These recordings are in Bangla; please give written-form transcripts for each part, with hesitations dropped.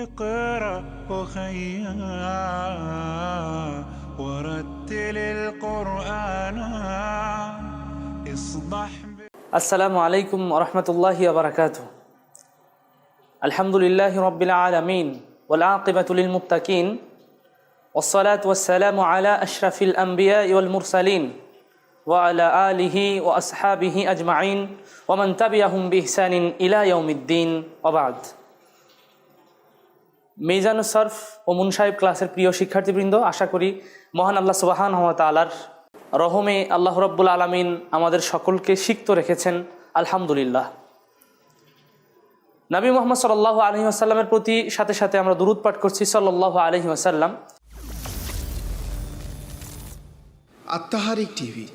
اقرأ أخيا ورتل القرآن اصبح আসসালামু আলাইকুম ওরহমতুল্লাহি ওয়াবারাকাতুহ। আলহামদুলিল্লাহি রাব্বিল আলামিন ওয়াল আকিবাতু লিল মুত্তাকিন ওয়াসসালাতু ওয়াসসালামু আলা আশরাফিল আমবিয়া ওয়াল মুরসালিন ওয়া আলা আলিহি ওয়া আসহাবিহি আজমাইন ওয়া মান তাবিআহুম বিইহসানিন ইলা ইয়াউমিদ্দিন ওয়া বা'দ। মিজানুস সরফ ও মুনসাহিব ক্লাসের প্রিয় শিক্ষার্থীবৃন্দ, আশা করি মহান আল্লাহ সুবহানাহু ওয়া তাআলার রহমে আল্লাহ রাব্বুল আলামিন আমাদের সকলকে সিক্ত রেখেছেন, আলহামদুলিল্লাহ। নবী মুহাম্মদ সাল্লাল্লাহু আলাইহি ওয়াসাল্লামের প্রতি সাথে সাথে আমরা দুরূদ পাঠ করছি সাল্লাল্লাহু আলাইহি ওয়াসাল্লাম। আত্মাহারিক টিভি,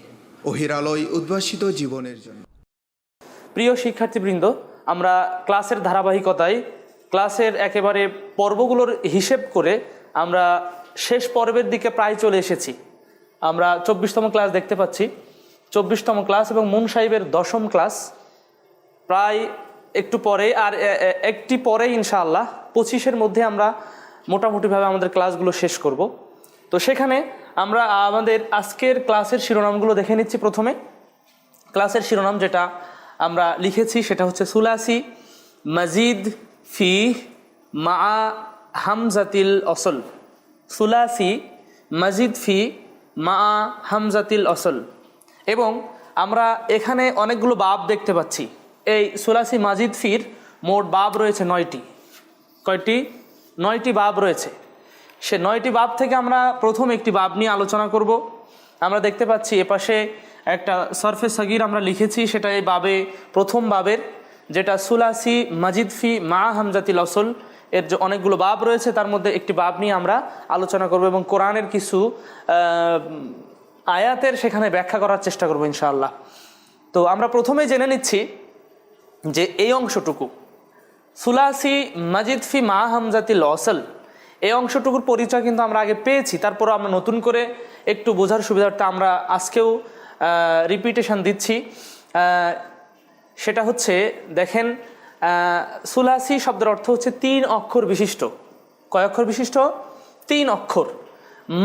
অহিরালয় উদ্ভাসিত জীবনের জন্য। প্রিয় শিক্ষার্থীবৃন্দ, আমরা ক্লাসের ধারাবাহিকতায় ক্লাসের একেবারে পর্বগুলোর হিসেব করে আমরা শেষ পর্বের দিকে প্রায় চলে এসেছি। আমরা 24তম ক্লাস দেখতে পাচ্ছি, 24তম ক্লাস এবং মুনসাহিবের 10ম ক্লাস প্রায় একটু পরে, আর একটি পরে ইনশাআল্লাহ 25-এর মধ্যে আমরা মোটামুটিভাবে আমাদের ক্লাসগুলো শেষ করব। তো সেখানে আমরা আমাদের আজকের ক্লাসের শিরোনামগুলো দেখে নিচ্ছি। প্রথমে ক্লাসের শিরোনাম যেটা আমরা লিখেছি সেটা হচ্ছে সুলাসি মাজিদ ফি মা হামজাতিল অসল। সুলাসি মাজিদ ফি মা হামজাতিল অসল। এবং আমরা এখানে অনেকগুলো বাব দেখতে পাচ্ছি। এই সুলাসি মাজিদ ফির মোট বাব রয়েছে 9টি। কয়টি? 9টি বাব রয়েছে। সে 9টি বাব থেকে আমরা প্রথম একটি বাব নিয়ে আলোচনা করব। আমরা দেখতে পাচ্ছি এপাশে একটা সরফে সগীর আমরা লিখেছি, সেটা এই বাবে প্রথম বাবের, যেটা সুলাসি মাজিদ ফি মা হামজাতিল অসল। এর যে অনেকগুলো বাব রয়েছে তার মধ্যে একটি বাব নিয়ে আমরা আলোচনা করব এবং কোরআনের কিছু আয়াতের সেখানে ব্যাখ্যা করার চেষ্টা করব ইনশাআল্লাহ। তো আমরা প্রথমেই জেনে নিচ্ছি যে এই অংশটুকু সুলাসি মাজিদ ফি মা হামজাতিল অসল, এই অংশটুকুর পরিচয় কিন্তু আমরা আগে পেয়েছি, তারপর আমরা নতুন করে একটু বোঝার সুবিধার্থে আমরা আজকেও রিপিটেশন দিচ্ছি। সেটা হচ্ছে, দেখেন, সুলাসি শব্দের অর্থ হচ্ছে 3 অক্ষর বিশিষ্ট। কয় অক্ষর বিশিষ্ট? 3 অক্ষর।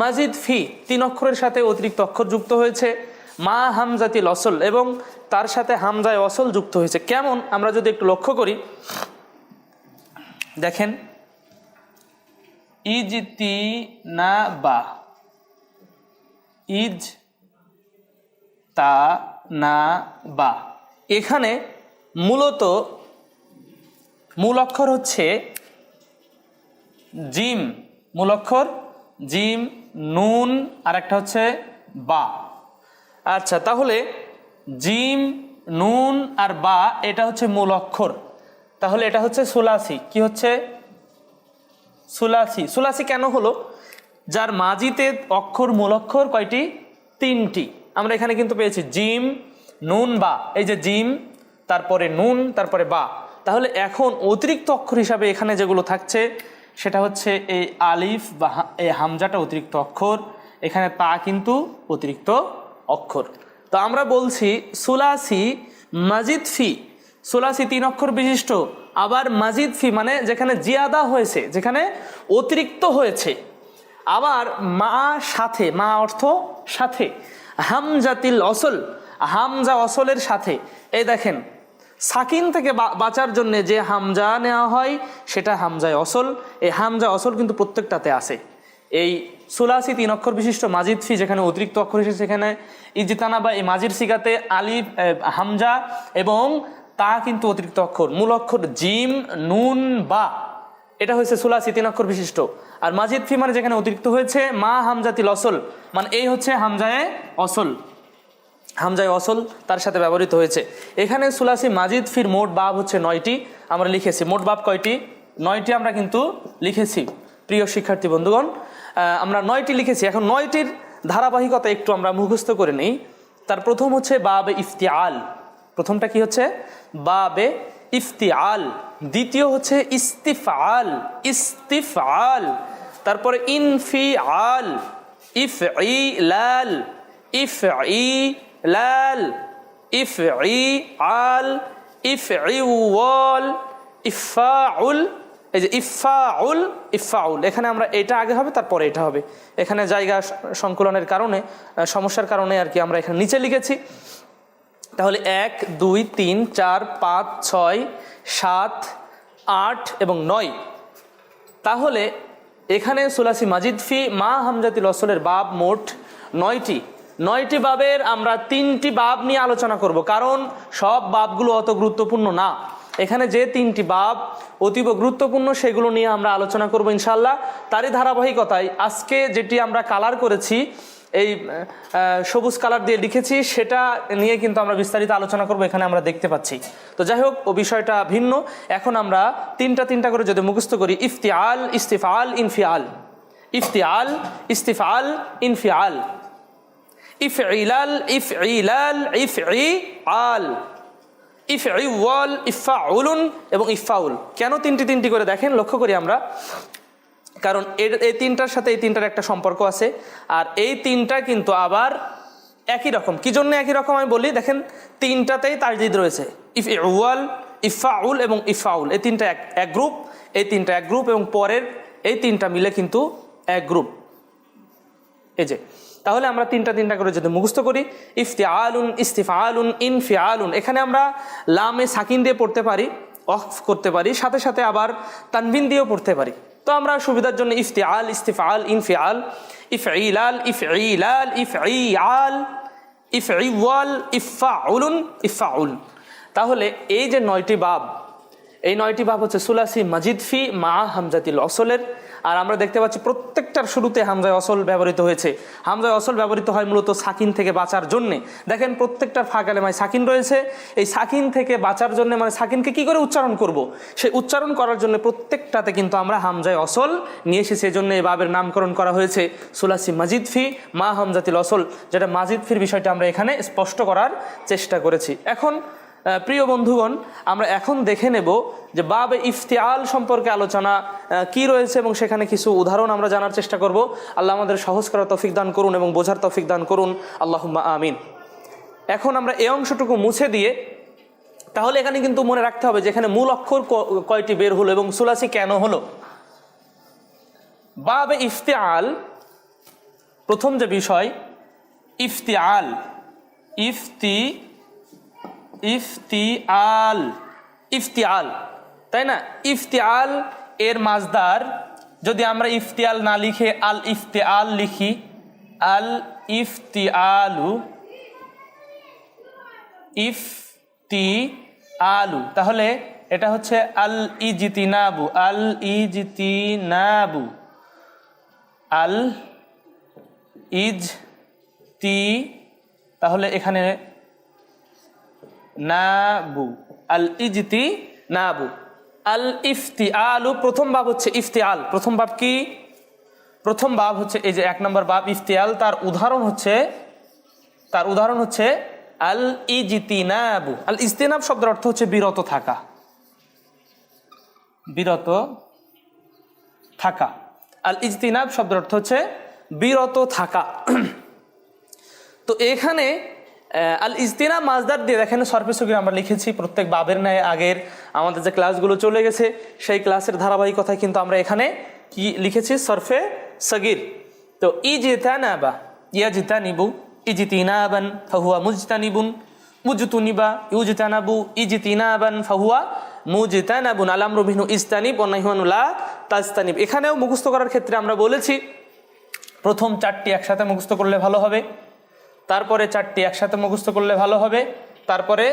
মাজিদ ফি 3 অক্ষরের সাথে অতিরিক্ত অক্ষর যুক্ত হয়েছে, মা হামজাতিল অসল এবং তার সাথে হামজায় অসল যুক্ত হয়েছে। কেমন আমরা যদি একটু লক্ষ্য করি, দেখেন, ইজতি না বা, ইজ তা না বা, এখানে মূলত মূল অক্ষর হচ্ছে জিম, মূল অক্ষর জিম, নুন, আর একটা হচ্ছে বা। আচ্ছা, তাহলে জিম, নুন আর বা এটা হচ্ছে মূল অক্ষর। তাহলে এটা হচ্ছে সুলাসি। কি হচ্ছে? সুলাসি। সুলাসি কেন হলো? যার মাজিতে অক্ষর, মূল অক্ষর কয়টি? 3টি। আমরা এখানে কিন্তু পেয়েছি জিম, নুন, বা। এই যে জিম, তারপরে নুন, তারপরে বা। তাহলে এখন অতিরিক্ত অক্ষর হিসাবে এখানে যেগুলো থাকছে সেটা হচ্ছে এই আলিফ বা এই হামজাটা অতিরিক্ত অক্ষর, এখানে তা কিন্তু অতিরিক্ত অক্ষর। তো আমরা বলছি সুলাসি মাজিদ ফি, সুলাসি 3 অক্ষর বিশিষ্ট, আবার মাজিদ ফি মানে যেখানে জিয়াদা হয়েছে, যেখানে অতিরিক্ত হয়েছে, আবার মা সাথে, মা অর্থ সাথে, হামজাতিল অসল, হামজা অসলের সাথে। এই দেখেন, সাকিন থেকে বাঁচার জন্য যে হামজা নেওয়া হয় সেটা হামজায় অসল। এই হামজা অসল কিন্তু প্রত্যেকটাতে আছে। এই সুলাসি 3 অক্ষর বিশিষ্ট মাজিদ ফি যেখানে অতিরিক্ত অক্ষর এসেছে, সেখানে ইজতানা বা এই মাজির সিগাতে আলিফ, হামজা এবং তা কিন্তু অতিরিক্ত অক্ষর। মূল অক্ষর জিম, নুন, বা, এটা হয়েছে সুলাসি 3 অক্ষর বিশিষ্ট। আর মাজিদ ফি মানে যেখানে অতিরিক্ত হয়েছে, মা হামজাতিল অসল, মানে এই হচ্ছে হামজায়ে অসল, হামজায় অসল তার সাথে ব্যবহৃত হয়েছে। এখানে সুলাসি মাজিদ ফির মোট বাব হচ্ছে 9টি। আমরা লিখেছি মোট বাব কয়টি? 9টি আমরা কিন্তু লিখেছি। প্রিয় শিক্ষার্থী বন্ধুগণ, আমরা 9টি লিখেছি। এখন 9টির ধারাবাহিকতা একটু আমরা মুখস্থ করে নিই। তার প্রথম হচ্ছে বাবে ইফতিআল। প্রথমটা কি হচ্ছে? বাবে ইফতিআল। দ্বিতীয় হচ্ছে ইস্তিফআল, ইস্তিফআল। তারপরে ইনফিআল, ইফঈলাল, ইফঈলাল, ইফঈআল, ইফঈওয়াল, ইফাউল, এই যে ইফাউল, ইফাউল, এখানে আমরা এটা আগে হবে তারপরে এটা হবে। এখানে জায়গা সংকুলনের কারণে, সমস্যার কারণে আর কি আমরা এখানে নিচে লিখেছি। তাহলে 1 2 3 4 5 6 7 8 এবং 9। তাহলে এখানে সুলাসি মাজিদ ফি মা হামজাতিল ওয়াসলের বাব মোট 9টি বাবের আমরা 3টি বাব নিয়ে আলোচনা করব, কারণ সব বাবগুলো অত গুরুত্বপূর্ণ না। এখানে যে 3টি বাব অতীব গুরুত্বপূর্ণ সেগুলো নিয়ে আমরা আলোচনা করব ইনশাআল্লাহ। তারই ধারাবাহিকতায় আজকে যেটি আমরা কালার করেছি, এই সবুজ কালার দিয়ে লিখেছি, সেটা নিয়ে কিন্তু আমরা বিস্তারিত আলোচনা করব, এখানে আমরা দেখতে পাচ্ছি। তো যাই হোক, ও বিষয়টা ভিন্ন। এখন আমরা তিনটা করে যদি মুখস্থ করি, ইফতিআল, ইস্তিফআল, ইনফিআল, ইফতিআল, ইস্তিফআল, ইনফিআল, ইফঈলাল, ইফঈলাল, ইফঈআল, ইফঈওয়াল, ইফআউলুন এবং ইফআউল। কেন তিনটি করে দেখেন, লক্ষ্য করি আমরা, কারণ এই তিনটার সাথে এই তিনটার একটা সম্পর্ক আছে। আর এই তিনটা কিন্তু আবার একই রকম। কি জন্য একই রকম আমি বলি, দেখেন তিনটাতেই তাজদিদ রয়েছে, ইফঈওয়াল, ইফআউল এবং ইফআউল। এই তিনটা এক গ্রুপ, এই তিনটা এক গ্রুপ, এবং পরের এই তিনটা মিলে কিন্তু এক গ্রুপ। এই যে, তাহলে আমরা তিনটা করে যদি মুখস্থ করি, ইফতিআলুন, ইস্তিফআলুন, ইনফিআলুন। এখানে আমরা লামে সাকিন দিয়ে পড়তে পারি, অফ করতে পারি, সাথে সাথে আবার তানবিন দিয়েও পড়তে পারি। তো আমরা সুবিধার জন্য ইফতিআল, ইস্তিফআল, ইনফিআল, ইফঈলাল, ইফঈলাল, ইফঈআল, ইফঈওয়াল, ইফআউলুন, ইফআউল। তাহলে এই যে 9টি বাব, এই 9টি বাব হচ্ছে সুলাসি মাজিদ ফি মা হামজাতিল ওয়াসলের। আর আমরা দেখতে পাচ্ছি প্রত্যেকটার শুরুতে হামজায় ওয়াসল ব্যবহৃত হয়েছে। হামজায় ওয়াসল ব্যবহৃত হয় মূলত সাকিন থেকে বাঁচার জন্যে। দেখেন প্রত্যেকটার ফা কালেমায় সাকিন রয়েছে। এই সাকিন থেকে বাঁচার জন্য, মানে সাকিনকে কি করে উচ্চারণ করব, সেই উচ্চারণ করার জন্য প্রত্যেকটাতে কিন্তু আমরা হামজায় ওয়াসল নিয়ে এসেছি। এই জন্য এই বাবের নামকরণ করা হয়েছে সুলাসি মাজিদ ফি মা হামজাতিল ওয়াসল, যেটা মাজিদ ফির বিষয়টা আমরা এখানে স্পষ্ট করার চেষ্টা করেছি। এখন প্রিয় বন্ধুগণ, আমরা এখন দেখে নেব যে বাবে ইফতিআল সম্পর্কে আলোচনা কি রয়েছে, এবং সেখানে কিছু উদাহরণ আমরা জানার চেষ্টা করব। আল্লাহ আমাদের সহজ করার তৌফিক দান করুন এবং বোঝার তৌফিক দান করুন, আল্লাহুম্মা আমিন। এখন আমরা এই অংশটুকু মুছে দিয়ে, তাহলে এখানে কিন্তু মনে রাখতে হবে যে এখানে মূল অক্ষর কয়টি বের হলো এবং সুলাসি কেন হলো। বাবে ইফতিআল, প্রথম যে বিষয় ইফতিআল, ইফতিআল, ইফতিআল, তাই না? ইফতিআল এর মাজদার, যদি আমরা ইফতিআল না লিখে আল ইফতিআল লিখি, আল ইফতিআলু, ইফতিআলু, তাহলে এটা হচ্ছে আল ইজতিনাবু, আল ইজতিনাবু, আল ইজতি, তাহলে এখানে নাবু, আল ইজতি নাবু। আল ইফতিআলু, প্রথম বাব হচ্ছে ইফতিআল। প্রথম বাব কি? প্রথম বাব হচ্ছে এই যে 1 নম্বর বাব ইফতিআল। তার উদাহরণ হচ্ছে আল ইজতিনাবু। আল ইজতিনাব শব্দের অর্থ হচ্ছে বিরত থাকা, বিরত থাকা। আল ইজতিনাব শব্দের অর্থ হচ্ছে বিরত থাকা। তো এখানে আল ইজতিনাব মাজদার দিয়ে, দেখেন সরফে সগীর আমরা লিখেছি প্রত্যেক বাবের ন্যায়। আগের আমাদের যে ক্লাসগুলো চলে গেছে সেই ক্লাসের ধারাবাহিকতায় কিন্তু আমরা এখানে কি লিখেছি, সরফে সগীর। তো ইজতানাবা, ইয়াজতানিবু, ইজতিনাবান ফাহুয়া মুজতানিবুন, মুজতুনিবা, ইউজতানাবু, ইজতিনাবান ফাহুয়া মুজতানাবুন, আল আমরু বিহি ইজতানিব ওয়া নাহয়ু আনহু লা তাজতানিব। এখানেও মুখস্থ করার ক্ষেত্রে আমরা বলেছি প্রথম 4টি একসাথে মুখস্থ করলে ভালো হবে, তারপরে 4টি একসাথে মুখস্থ করলে ভালো হবে, তারপরে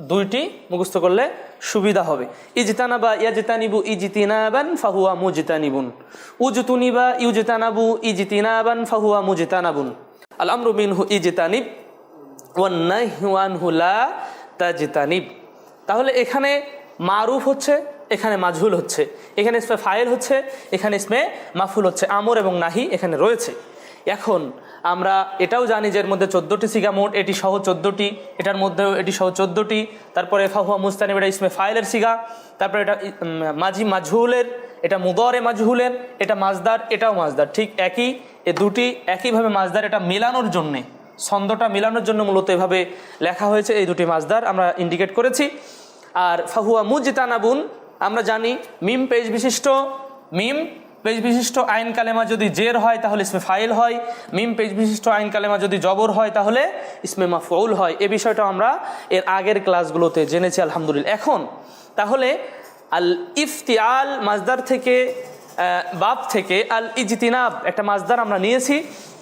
2টি মুখস্থ করলে সুবিধা হবে। ইজতানাবা, ইয়াজতানিবু, ইজতিনাবান ফাহুয়া মুজতানিবুন, উজতুনিবা, ইউজতানাবু, ইজতিনাবান ফাহুয়া মুজতানাবুন, আল আমরু মিনহু ইজতানিব ওয়ান নাহয়ু আনহু লা তাজতানিব। তাহলে এখানে মারুফ হচ্ছে, এখানে মাজহুল হচ্ছে, এখানে ইসমে ফাইল হচ্ছে, এখানে ইসমে মাফুল হচ্ছে, আমর এবং নাহি এখানে রয়েছে। এখন আমরা এটাও জানি যে এর মধ্যে 14টি সিগা মোট, এটি সহ 14টি, এটার মধ্যেও এটি সহ 14টি। তারপরে ফাহুয়া মুস্তানিব, এটা ইসমে ফাইলের সিগা। তারপরে এটা মাজি মাজহুলের, এটা মুদরে মাজহুলের, এটা মাজদার, এটাও মাজদার। ঠিক একই, এ দুটি একইভাবে মাজদার। এটা মেলানোর জন্যে, ছন্দটা মেলানোর জন্য মূলত এভাবে লেখা হয়েছে। এই দুটি মাজদার আমরা ইন্ডিকেট করেছি। আর ফাহুয়া মুজতানাবুন, আমরা জানি মিম পেজ বিশিষ্ট আইন কালেমা যদি জের হয় তাহলে ইসমে ফাইল হয়, মিম পেজ বিশিষ্ট আইন কালেমা যদি জবর হয় তাহলে ইসমে মাফউল হয়। এই বিষয়টা আমরা এর আগের ক্লাসগুলোতে জেনেছি আলহামদুলিল্লাহ। এখন তাহলে আল ইফতিয়াল মাজদার থেকে বাব থেকে আল ইজতিনাব একটা মাজদার আমরা নিয়েছি,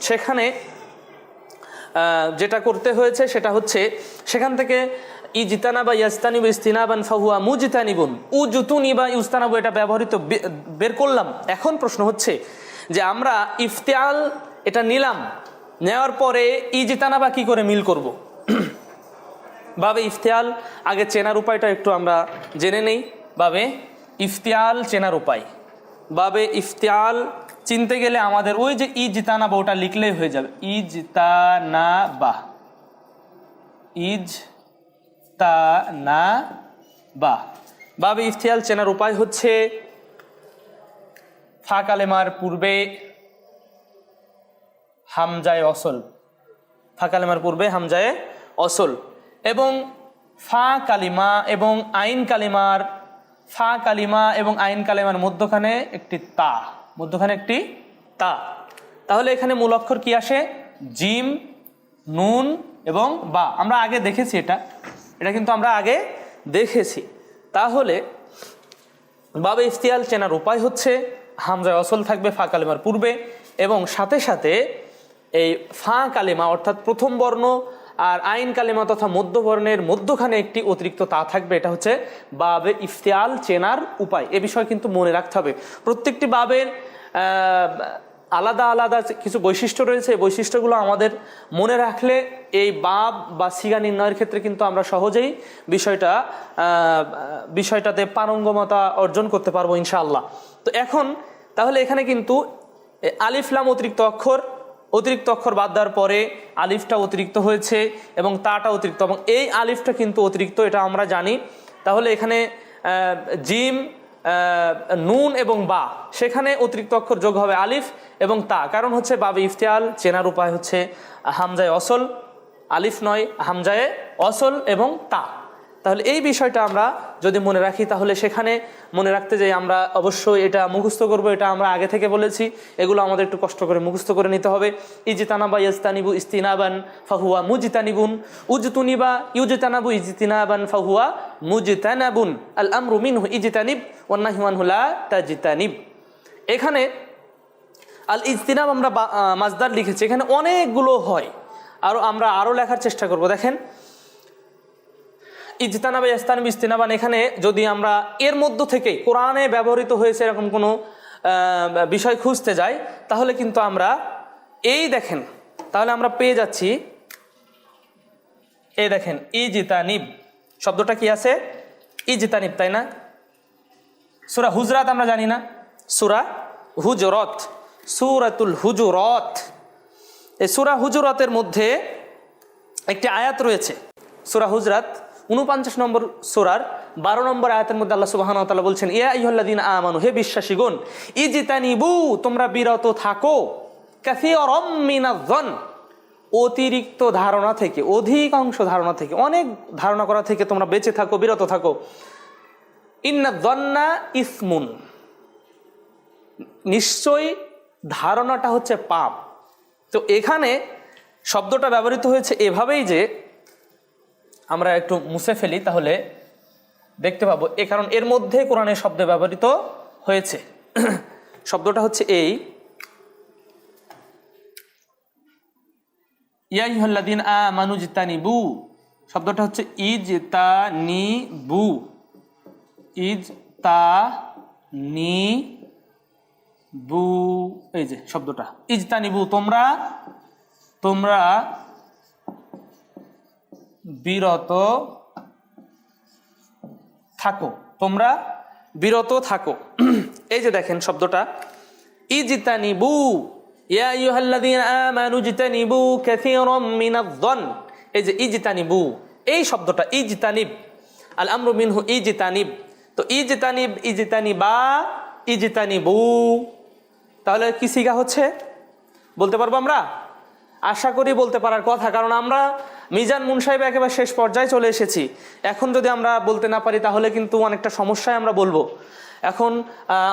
সেখানে যেটা করতে হয়েছে সেটা হচ্ছে সেখান থেকে ইজতানাবা ইয়াস্তানিবু ইস্তিনাবান ফাহুয়া মুজতানিবুন, উজতুনিবা ইউস্তানাবু এটা ব্যবহৃত বের করলাম। এখন প্রশ্ন হচ্ছে যে আমরা ইফতিয়াল এটা নিলাম, নেওয়ার পরে ইজতানাবা কি করে মিল করব। বাবে ইফতিয়াল আগে চেনার উপায়টা একটু আমরা জেনে নেই। বাবে ইফতিয়াল চেনার উপায়, বাবে ইফতিয়াল চিনতে গেলে আমাদের ওই যে ইজতানাবা ওটা লিখলেই হয়ে যাবে। ইজতানাবা, ইজতানাবা। বাবে ইফতিয়াল চেনার উপায় হচ্ছে ফা কালেমার পূর্বে হামজায়ে অসল, ফা কালেমার পূর্বে হামজায়ে অসল, এবং ফা কালিমা এবং আইন কালিমার, ফা কালিমা এবং আইন কালিমার মধ্যখানে একটি তা, তাহলে এখানে মূল অক্ষর কি আসে? জিম, নুন এবং বা। আমরা আগে দেখেছি এটা কিন্তু আমরা আগে দেখেছি। তাহলে বাবে ইফতিয়াল চেনার উপায় হচ্ছে হামজায়ে অসল থাকবে ফা কালিমার পূর্বে, এবং সাথে সাথে এই ফা কালিমা অর্থাৎ প্রথম বর্ণ আর আইন কালিমা তথা মধ্যবর্ণের মধ্যখানে একটি অতিরিক্ত তা থাকবে। এটা হচ্ছে বাবে ইফতিয়াল চেনার উপায়। এ বিষয় কিন্তু মনে রাখতে হবে। প্রত্যেকটি বাবের আলাদা আলাদা কিছু বৈশিষ্ট্য রয়েছে। এই বৈশিষ্ট্যগুলো আমাদের মনে রাখলে এই বাব বা সিগা নির্ণয়ের ক্ষেত্রে কিন্তু আমরা সহজেই বিষয়টাতে পারঙ্গমতা অর্জন করতে পারবো ইনশাআল্লাহ। তো এখন তাহলে এখানে কিন্তু আলিফ লাম অতিরিক্ত অক্ষর বাদ দেওয়ার পরে আলিফটা অতিরিক্ত হয়েছে এবং তাটা অতিরিক্ত, এবং এই আলিফটা কিন্তু অতিরিক্ত, এটা আমরা জানি। তাহলে এখানে জিম, নুন এবং বা, সেখানে অতিরিক্ত অক্ষর যোগ হবে আলিফ এবং তা। কারণ হচ্ছে বাবে ইফতিয়াল চেনার উপায় হচ্ছে হামজায়ে অসল, আলিফ নয়, হামজায়ে অসল এবং তা। তাহলে এই বিষয়টা আমরা যদি মনে রাখি তাহলে সেখানে মনে রাখতে যাই আমরা অবশ্যই এটা মুখস্থ করব। এটা আমরা আগে থেকে বলেছি, এগুলো আমাদের একটু কষ্ট করে মুখস্থ করে নিতে হবে। ইজতানাবা ইয়াস্তানিবু ইস্তিনাবান ফাহুয়া মুজতানিবুন, উজতুনিবা ইউজতানাবু ইজতিনাবান ফাহুয়া মুজতানাবুন, আল আমরু মিনহু ইজতানিব ওয়ান নাহয়ু আনহু লা তাজতানিব। এখানে আল ইজতিনাব আমরা মাজদার লিখেছি, এখানে অনেকগুলো হয়, আমরা আরও লেখার চেষ্টা করব। দেখেন ইজতানাবা ইয়াস্তানিবু ইস্তিনাবান, এখানে যদি আমরা এর মধ্য থেকে কোরআনে ব্যবহৃত হয়েছে এরকম কোনো বিষয় খুঁজতে যাই তাহলে কিন্তু আমরা দেখেন, তাহলে আমরা পেয়ে যাচ্ছি, দেখেন ইজতানিব শব্দটা কি আছে? ইজতানিব, তাই না? সূরা হুজরাত আমরা জানি না, সূরা হুজরাত, সূরাতুল হুজুরাত। এই সূরা হুজুরাতের মধ্যে একটি আয়াত রয়েছে, সূরা হুজরাত 49 নম্বর সূরার 12 নম্বর আয়াতের মধ্যে আল্লাহ সুবহানাহু ওয়া তাআলা বলছেন, ইয়া আইয়ুহাল্লাযীনা আমানু, হে বিশ্বাসীগণ, ইজতানিবু তোমরা বিরত থাকো, কাসীরাম মিনায-যন অতিরিক্ত ধারণা থেকে, অধিকাংশ ধারণা থেকে, অনেক ধারণা করা থেকে তোমরা বেঁচে থাকো, বিরত থাকো। ইন্নায-যন্না ইসমুন, নিশ্চয়ই ধারণাটা হচ্ছে পাপ। তো এখানে শব্দটা ব্যবহৃত হয়েছে এভাবেই যে আমরা একটু মুছে ফেলি তাহলে দেখতে পাবো, কারণ এর মধ্যে কোরআনের শব্দ ব্যবহৃত হয়েছে। শব্দটা হচ্ছে এই, ইয়া আইয়ুহাল্লাযীনা আমানু ইজতানিবু, শব্দটা হচ্ছে ইজতানিবু, ইজতানিবু, এই যে শব্দটা ইজতানিবু, তোমরা বিরত থাকো, তোমরা বিরত থাকো। এই যে দেখেন শব্দটা ইজতানিবু, ইয়া আইয়ুহাল্লাযীনা আমানু ইজতানিবু কাসীরাম মিনায-যন, এই যে ইজতানিবু, এই শব্দটা ইজতানিব, আল আমরু মিনহু ইজতানিব। তো ইজতানিব, ইজতানিবা, ইজতানিবু, তাহলে কি সিগা হচ্ছে বলতে পারবো আমরা? আশা করি বলতে পারার কথা, কারণ আমরা মিজান মুন সাহেব একেবারে শেষ পর্যায়ে চলে এসেছি। এখন যদি আমরা বলতে না পারি তাহলে কিন্তু অনেকটা সমস্যায় আমরা বলবো। এখন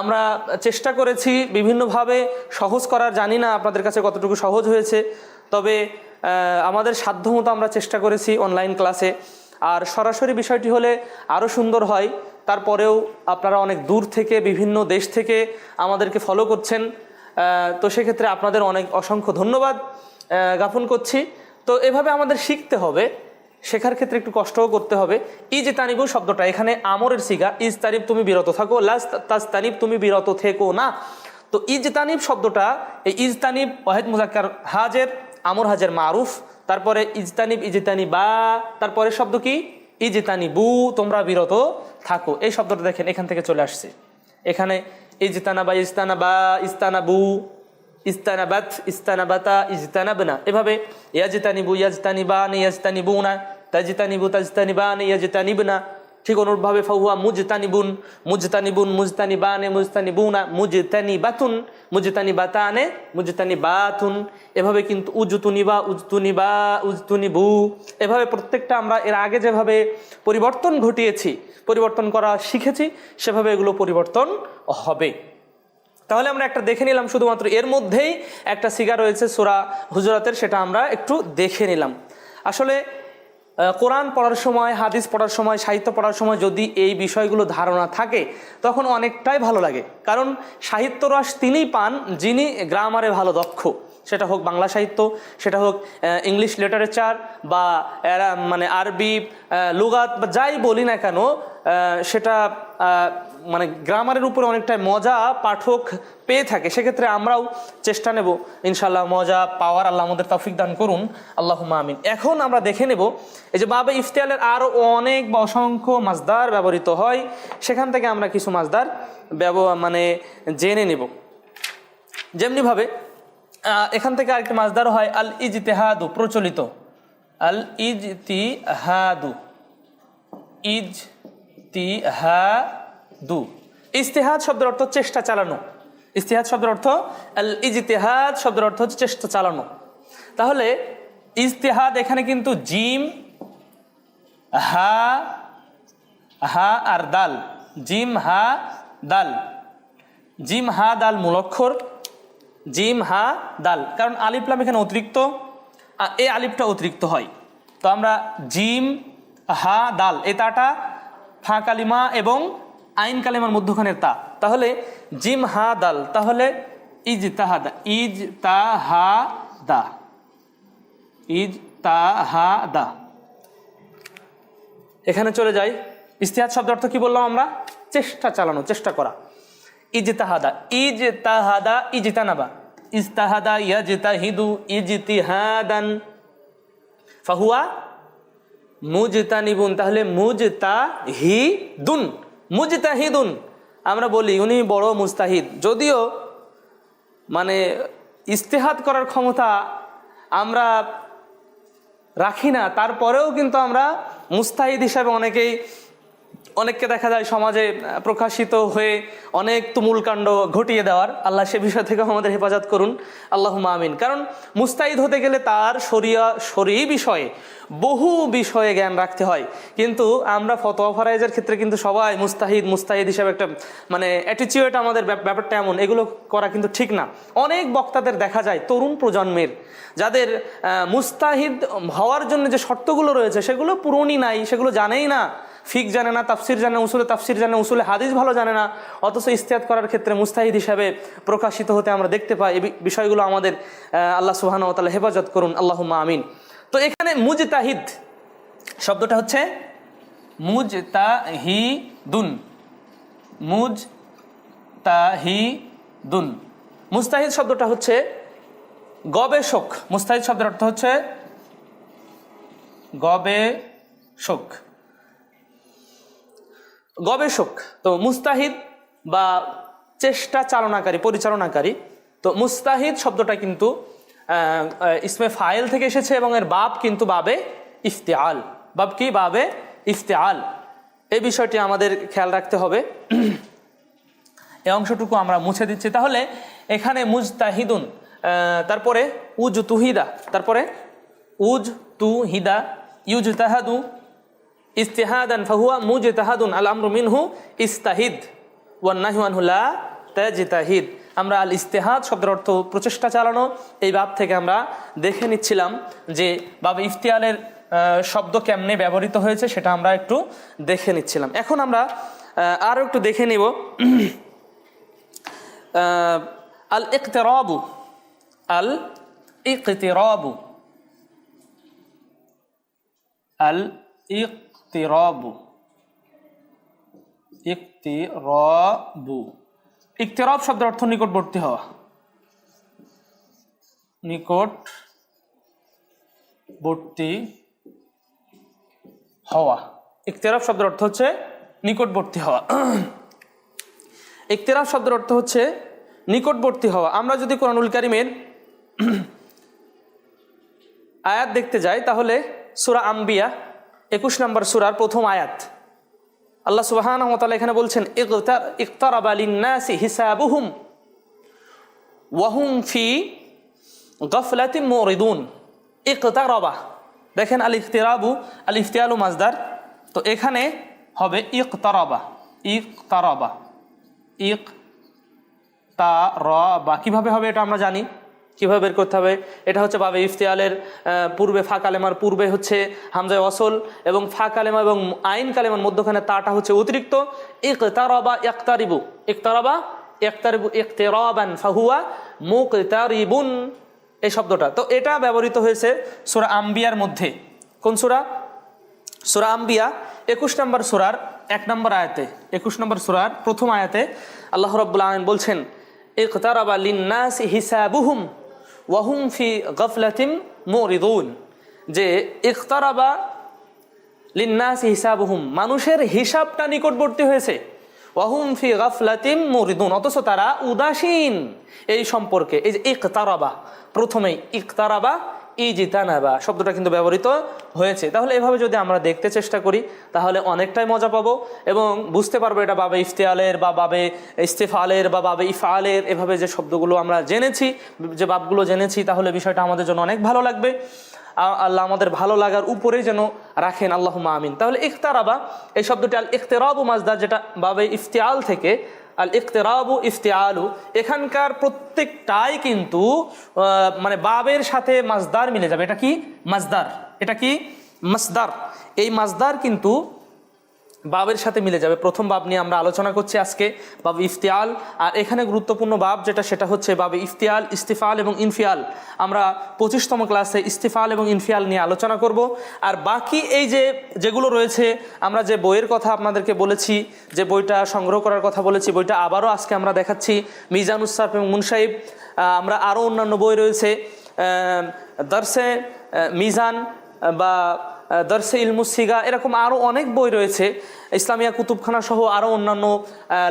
আমরা চেষ্টা করেছি বিভিন্নভাবে সহজ করার, জানি না আপনাদের কাছে কতটুকু সহজ হয়েছে, তবে আমাদের সাধ্যমতো আমরা চেষ্টা করেছি অনলাইন ক্লাসে। আর সরাসরি বিষয়টি হলে আরও সুন্দর হয়। তারপরেও আপনারা অনেক দূর থেকে, বিভিন্ন দেশ থেকে আমাদেরকে ফলো করছেন, তো সেক্ষেত্রে আপনাদের অনেক অসংখ্য ধন্যবাদ জ্ঞাপন করছি। তো এভাবে আমাদের শিখতে হবে, শেখার ক্ষেত্রে একটু কষ্টও করতে হবে। ইজতানিবু শব্দটা এখানে আমরের সিগা, ইজতানিব তুমি বিরত থাকো, লাস তাজতানিব তুমি বিরত থেকো না। তো ইজতানিব শব্দটা, এই ইজতানিব ওয়াহিদ মুজাক্কার হাজের, আমর হাজের মারুফ, তারপরে ইজতানিব ইজতানিবা, তারপরে শব্দ কি ইজতানিবু তোমরা বিরত থাকো। এই শব্দটা দেখেন এখান থেকে চলে আসছে। এখানে ইজতানাবা ইজতানাবা ইস্তানাবু ইস্তানাবাত ইস্তানাবাতা ইজতানাবনা, এভাবে ইয়াজতানিবু ইয়াজতানিবান ইয়াজতানিবুনা তাজতানিবু তাজতানিবান ইয়াজতানিবনা। ঠিক অনুরূপভাবে ফাহুয়া মুজতানিবুন মুজতানিবুন মুজতানিবানে মুজতানিবুনা মুজতানিবাতুন মুজতানিবাতানে মুজতানিবাতুন, এভাবে কিন্তু উজতুনিবা উজতুনিবা উজতুনিবু, এভাবে প্রত্যেকটা আমরা এর আগে যেভাবে পরিবর্তন ঘটিয়েছি, পরিবর্তন করা শিখেছি, সেভাবে এগুলো পরিবর্তন হবে। তাহলে আমরা একটা দেখে নিলাম, শুধুমাত্র এর মধ্যেই একটা সিগা রয়েছে সূরা হুজুরাতের, সেটা আমরা একটু দেখে নিলাম। আসলে কোরআন পড়ার সময়, হাদিস পড়ার সময়, সাহিত্য পড়ার সময় যদি এই বিষয়গুলো ধারণা থাকে তখন অনেকটাই ভালো লাগে। কারণ সাহিত্য রস তিনিই পান যিনি গ্রামারে ভালো দক্ষ, সেটা হোক বাংলা সাহিত্য, সেটা হোক ইংলিশ লিটারেচার বা মানে আরবি লুগাত বা যাই বলি না কেন, সেটা মানে গ্রামারের উপরে অনেকটাই মজা পাঠক পেয়ে থাকে। সেক্ষেত্রে আমরাও চেষ্টা নেব ইনশাআল্লাহ মজা পাওয়ার। আল্লাহ আমাদের তৌফিক দান করুন, আল্লাহুম্মা আমিন। এখন আমরা দেখে নেব এই যে বাবে ইফতিয়ালের আরও অনেক বা অসংখ্য মাজদার ব্যবহৃত হয়, সেখান থেকে আমরা কিছু মাজদার মানে জেনে নেব। যেমনিভাবে এখান থেকে আরেকটি মাজদার হয় আল ইজতিহাদু, প্রচলিত। আল ইজতিহাদু, ইজতিহাদু, ইজতিহাদ শব্দের অর্থ চেষ্টা চালানো। ইজতিহাদ শব্দের অর্থ, আল ইজতিহাদ শব্দের অর্থ হচ্ছে চেষ্টা চালানো। তাহলে ইজতিহাদ এখানে কিন্তু জিম হা হা আর দাল, জিম হা দাল, জিম হা দাল মূল অক্ষর, জিম হা দাল, কারণ আলিফ লাম এখানে অতিরিক্ত, এই আলিফটা অতিরিক্ত হয়। তো আমরা জিম হা দাল, এই তাটা ফা কালিমা এবং আইন কালিমার মধ্যখানের তা, তাহলে জিম হা দাল, তাহলে ইজতাহাদা, ইজতাহাদা, ইজতাহাদা। এখানে চলে যাই, ইজতিহাদ শব্দের অর্থ কি বললাম আমরা? চেষ্টা চালানো, চেষ্টা করা। ইজতাহাদা, ইজতাহাদা ইজতানাবা, ইজতাহাদা ইয়াজতাহিদু ইজতিহাদান, ফাহুয়া মুজতানিবুন, তাহলে মুজতাহিদুন, মুজতাহিদুন আমরা বলি উনি বড় মুস্তাহিদ, যদিও মানে ইজতিহাদ করার ক্ষমতা আমরা রাখি না, তারপরেও কিন্তু আমরা মুস্তাহিদ হিসাবে অনেককে দেখা যায় সমাজে প্রকাশিত হয়ে অনেক তুমুলকাণ্ড ঘটিয়ে দেওয়ার। আল্লাহ সে বিষয় থেকে আমাদের হেফাজত করুন, আল্লাহুম্মা আমিন। কারণ মুস্তাহিদ হতে গেলে তার শরঈ বিষয়ে, বহু বিষয়ে জ্ঞান রাখতে হয়। কিন্তু আমরা ফতোয়া ফারাইজের ক্ষেত্রে কিন্তু সবাই মুস্তাহিদ হিসাবে একটা মানে অ্যাটিচিউড, আমাদের ব্যাপারটা এমন, এগুলো করা কিন্তু ঠিক না। অনেক বক্তাদের দেখা যায় তরুণ প্রজন্মের, যাদের মুস্তাহিদ হওয়ার জন্য যে শর্তগুলো রয়েছে সেগুলো পূরণই নাই, সেগুলো জানেই না, ফিক জানে না, তাফসির জানে, উসুলে তাফসির জানে, উসুলে হাদিস ভালো জানে না, অথচ ইজতিহাদ করার ক্ষেত্রে মুস্তাহিদ হিসাবে প্রকাশিত হতে আমরা দেখতে পাই। এই বিষয়গুলো আমাদের আল্লাহ সুবহানাহু ওয়া তাআলা হেফাজত করুন, আল্লাহুম্মা আমিন। তো এখানে মুজতাহিদ শব্দটা হচ্ছে মুজতাহিদুন, মুজতাহিদুন। মুস্তাহিদ শব্দটা হচ্ছে গবেষক, মুস্তাহিদ শব্দের অর্থ হচ্ছে গবেষক, গবেষক। তো মুস্তাহিদ বা চেষ্টা চালনাকারী, পরিচালনাকারী। তো মুস্তাহিদ শব্দটা কিন্তু ইসমে ফাইল থেকে এসেছে এবং এর বাব কিন্তু বাবে ইফতিআল। বাব কি? বাবে ইফতিআল। এই বিষয়টি আমাদের খেয়াল রাখতে হবে। এই অংশটুকু আমরা মুছে দিচ্ছি। তাহলে এখানে মুজতাহিদুন, তারপরে উজ তুহিদা, তারপরে উজ তুহিদা, ইউজতাহাদু ইজতিহাদান ফাহুয়া মুজতাহাদুন, আল আমরু মিনহু ইস্তাহিদ ওয়ান নাহয়ু আনহু লা তাজতাহিদ। আমরা আল ইস্তেহাদ শব্দের অর্থ প্রচেষ্টা চালানো, এই বাব থেকে আমরা দেখে নিচ্ছিলাম যে বাবে ইফতিয়ালের শব্দ কেমনে ব্যবহৃত হয়েছে সেটা আমরা একটু দেখে নিচ্ছিলাম। এখন আমরা আরও একটু দেখে নিব আল ইকতিরাবু। আল ইকতিরাবু, আল ইকতিরাবু, ইকতিরাবু। ইকতিরাব শব্দের অর্থ নিকটবর্তী হওয়া, নিকটবর্তী হওয়া। ইকতিরাব শব্দের অর্থ হচ্ছে নিকটবর্তী হওয়া। ইকতিরাব শব্দের অর্থ হচ্ছে নিকটবর্তী হওয়া। আমরা যদি কোরআনুল কারীমের আয়াত দেখতে যাই তাহলে সূরা আম্বিয়া 21 নম্বর সূরার প্রথম আয়াত, আল্লাহ সুবহানাহু ওয়া তাআলা এখানে বলছেন ইকতারাবা লিন-নাসি হিসাবুহুম ওয়া হুম ফি গাফলাতিন মুরিদুন। ইকতারাবা, দেখেন আল ইকতিরাবু আল ইফতিয়ালু মাজদার, তো এখানে হবে ইকতারাবা। ইকতারাবা, ইকতারাবা কিভাবে হবে এটা আমরা জানি, কিভাবে বের করতে হবে। এটা হচ্ছে বাবে ইফতিয়ালের পূর্বে ফা কালেমার পূর্বে হচ্ছে হামজায়ে ওয়াসল এবং ফা কালেমা এবং আইন কালেমার মধ্যখানে তাটা হচ্ছে অতিরিক্ত। ইকতারাবা ইয়াকতারিবু, ইকতারাবা ইয়াকতারিবু ইকতিরাবান ফাহুয়া মুকতারিবুন, এই শব্দটা। তো এটা ব্যবহৃত হয়েছে সূরা আম্বিয়ার মধ্যে। কোন সূরা? সূরা আম্বিয়া 21 নম্বর সূরার 1 নম্বর আয়াতে, 21 নম্বর সূরার প্রথম আয়াতে আল্লাহ রাব্বুল আলামিন বলছেন ইকতারাবা লিন-নাসি হিসাবুহুম ওয়া হুম ফি গাফলাতিন মুরিদুন, যে ইকতারাবা লিন-নাসি হিসাবুহুম, মানুষের হিসাবটা নিকটবর্তী হয়েছে, ওয়া হুম ফি গাফলাতিন মুরিদুন, অথচ তারা উদাসীন এই সম্পর্কে। এই যে ইকতারাবা, প্রথমেই ইকতারাবা ইজতানাবা শব্দটা কিন্তু ব্যবহৃত হয়েছে। তাহলে এভাবে যদি আমরা দেখতে চেষ্টা করি তাহলে অনেকটাই মজা পাবো এবং বুঝতে পারবো এটা বাবে ইফতিয়ালের বা বাবে ইস্তেফালের বা বাবে ইফআলের, এভাবে যে শব্দগুলো আমরা জেনেছি, যে বাবগুলো জেনেছি, তাহলে বিষয়টা আমাদের জন্য অনেক ভালো লাগবে। আল্লাহ আমাদের ভালো লাগার উপরেই যেন রাখেন, আল্লাহুম্মা আমিন। তাহলে ইকতারাবা এই শব্দটি আল ইকতিরাবু মাজদার, যেটা বাবে ইফতিয়াল থেকে আল ইকতিরাবু ইফতিয়ালু, এখানকার প্রত্যেকটাই কিন্তু মানে বাবের সাথে মাজদার মিলে যাবে। এটা কি? মাজদার। এটা কি? মাসদার। এই মাজদার কিন্তু বাবের সাথে মিলে যাবে। প্রথম বাব নিয়ে আমরা আলোচনা করছি আজকে, বাব ইফতিয়াল। আর এখানে গুরুত্বপূর্ণ বাব যেটা, সেটা হচ্ছে বাবে ইফতিয়াল, ইস্তিফাল এবং ইনফিয়াল। আমরা 25তম ক্লাসে ইস্তিফাল এবং ইনফিয়াল নিয়ে আলোচনা করব। আর বাকি এই যেগুলো রয়েছে, আমরা যে বইয়ের কথা আপনাদেরকে বলেছি, যে বইটা সংগ্রহ করার কথা বলেছি, বইটা আবারও আজকে আমরা দেখাচ্ছি, মিজানুস সারফ এবং মুনসাইব। আমরা আরও অন্যান্য বই রয়েছে, দরসে মিজান বা দরসে ইলমুসিগা, এরকম আরও অনেক বই রয়েছে। ইসলামিয়া কুতুবখানা সহ আরও অন্যান্য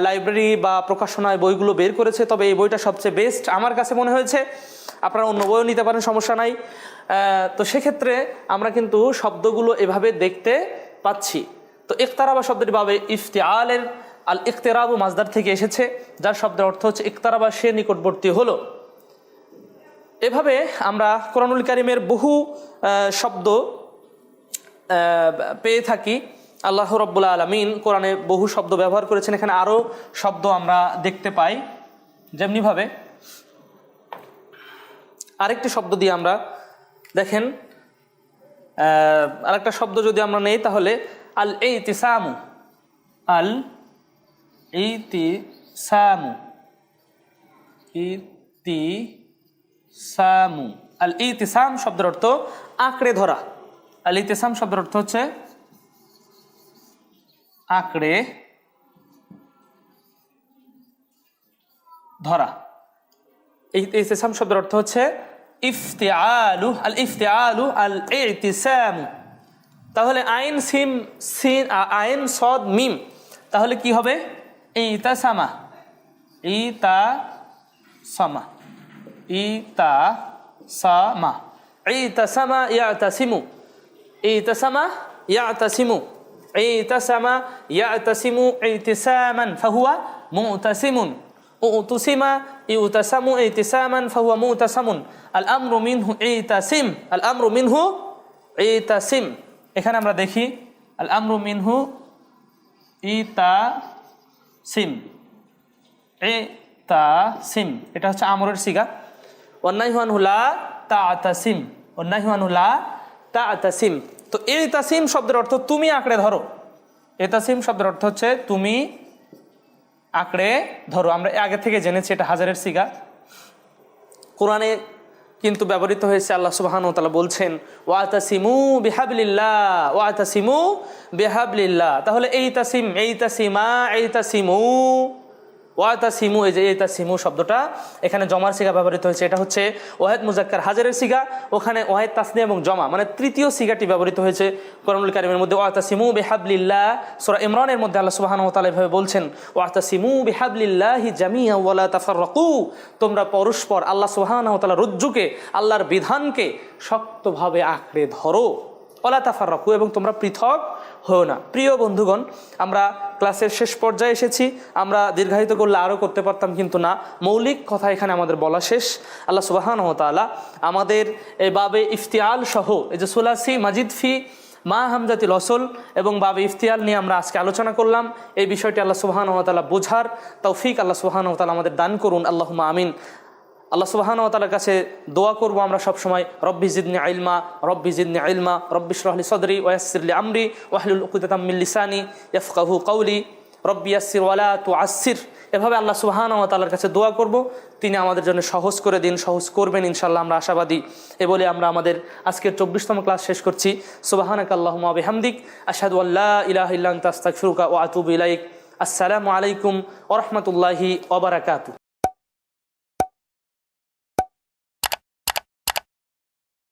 লাইব্রেরি বা প্রকাশনায় বইগুলো বের করেছে, তবে এই বইটা সবচেয়ে বেস্ট আমার কাছে মনে হয়েছে। আপনারা অন্য বইও নিতে পারেন, সমস্যা নাই। তো সেক্ষেত্রে আমরা কিন্তু শব্দগুলো এভাবে দেখতে পাচ্ছি। তো ইকতারাবা শব্দটি বাবে ইফতিয়ালের আল ইকতিরাবু মাজদার থেকে এসেছে, যার শব্দের অর্থ হচ্ছে ইকতারাবা, সে নিকটবর্তী হলো। এভাবে আমরা কোরআনুল কারীমের বহু শব্দ পেয়ে থাকি। আল্লাহ রাব্বুল আলামিন কোরআনে বহু শব্দ ব্যবহার করেছেন। এখানে আরও শব্দ আমরা দেখতে পাই, যেমনিভাবে আরেকটি শব্দ দিয়ে আমরা দেখেন, আরেকটা শব্দ যদি আমরা নেই তাহলে আল ইতিসামু। আল ইতিসামু, ইতিসামু। আল ইতিসাম শব্দের অর্থ আঁকড়ে ধরা। আল ইতিসাম শব্দের অর্থ হচ্ছে আঁকড়ে ধরা। এই ইতিসাম শব্দের অর্থ হচ্ছে ইফতিয়ালু। আল ইফতিয়ালু আল ইতিসামু। তাহলে আইন সিম সিন আইন সদ মিম, তাহলে কি হবে? ইতাসামা। ইতাসামা, ইতাসামা, ইতাসামা ইয়াতাসিমু, ইতাসামা ইয়াতাসিমু, ইতাসামা ইয়াতাসিমু ইতিসামান ফাহুয়া মুতাসিমুন, উতুসিমা ইউতাসামু ইতিসামান ফাহুয়া মুতাসামুন, আল আমরু মিনহু ইতাসিম, আল আমরু মিনহু ইতাসিম। এখানে আমরা দেখি আল আমরু মিনহু ইতাসিম, ইতাসিম এটা হচ্ছে আমরের সিগা। ওয়ান্নাহি আনহু লা তা'তাসিম, ওয়ান্নাহি আনহু লা তা'তাসিম। তো ইতাসিম শব্দের অর্থ তুমি আঁকড়ে ধরো। ইতাসিম শব্দের অর্থ হচ্ছে তুমি আঁকড়ে ধরো। আমরা আগে থেকে জেনেছি এটা হাজারের সিগা। কোরআনে কিন্তু ব্যবহৃত হয়েছে। আল্লাহ সুবহানাহু ওয়া তাআলা বলছেন ওয়াতাসিমু বিহাবলিল্লাহ, ওয়াতাসিমু বিহাবলিল্লাহ। তাহলে এইতাসিম, এইতাসিমা, এইতাসিমু, ওয়াতাসিমু, এই যে এইতাসিমু শব্দটা এখানে জমার সিগা ব্যবহৃত হয়েছে। এটা হচ্ছে ওয়াহেদ মুজাক্কার হাজারের সিগা, ওখানে ওয়াহেদ তাসনিয়া এবং জমা মানে তৃতীয় সিগাটি ব্যবহৃত হয়েছে কোরআনুল কারীমের মধ্যে। ওয়াতাসিমু বিহাবলিল্লাহ, সূরা ইমরানের মধ্যে আল্লাহ সুবহানাহু ওয়া তাআলা এভাবে বলছেন ওয়াতাসিমু বিহাবলিল্লাহি জামিআ ওয়া লা তাফাররাকু, তোমরা পরস্পর আল্লাহ সুবহানাহু ওয়া তাআলার রজ্জুকে, আল্লাহর বিধানকে শক্তভাবে আঁকড়ে ধরো, ওয়া লা তাফাররাকু, এবং তোমরা পৃথক হও না। প্রিয় বন্ধুগণ, আমরা ক্লাসের শেষ পর্যায়ে এসেছি। আমরা দীর্ঘায়িত করলে আরও করতে পারতাম, কিন্তু না, মৌলিক কথা এখানে আমাদের বলা শেষ। আল্লাহ সুবহানাহু ওয়া তাআলা আমাদের এই বাবে ইফতিয়াল সহ এই যে সুলাসি মাজিদ ফি মা হামজাতিল ওসল এবং বাবে ইফতিয়াল নিয়ে আমরা আজকে আলোচনা করলাম। এই বিষয়টি আল্লাহ সুবহানাহু ওয়া তাআলা বোঝার তৌফিক আল্লাহ সুবহানাহু ওয়া তাআলা আমাদের দান করুন। আল্লাহুম্মা আমিন। আল্লাহ সুবহানাহু ওয়া তাআলার কাছে দোয়া করব আমরা সব সময়, রব্বি জিদনি ইলমা, রব্বি জিদনি ইলমা, রব্বি ইশরাহ লি সাদরি ওয়া ইয়াসসির লি আমরি ওয়াহলুল উকদাতাম মিন লিসানি ইয়াফকাহু কওলি, রব্বি ইয়াসসির ওয়া লা তুআসসির। এভাবে আল্লাহ সুবহানাহু ওয়া তাআলার কাছে দোয়া করব, তিনি আমাদের জন্য সহজ করে দিন, সহজ করবেন ইনশাআল্লাহ, আমরা আশাবাদী। এ বলে আমরা আমাদের আজকের 24তম ক্লাস শেষ করছি। সুবহানাকা আল্লাহুম্মা ওয়া বিহামদিক আশহাদু আল্লা ইলাহা ইল্লা আনতা আস্তাগফিরুকা ওয়া আতুবু ইলাইক। আসসালামু আলাইকুম ওয়া রাহমাতুল্লাহি ওয়া বারাকাতুহু।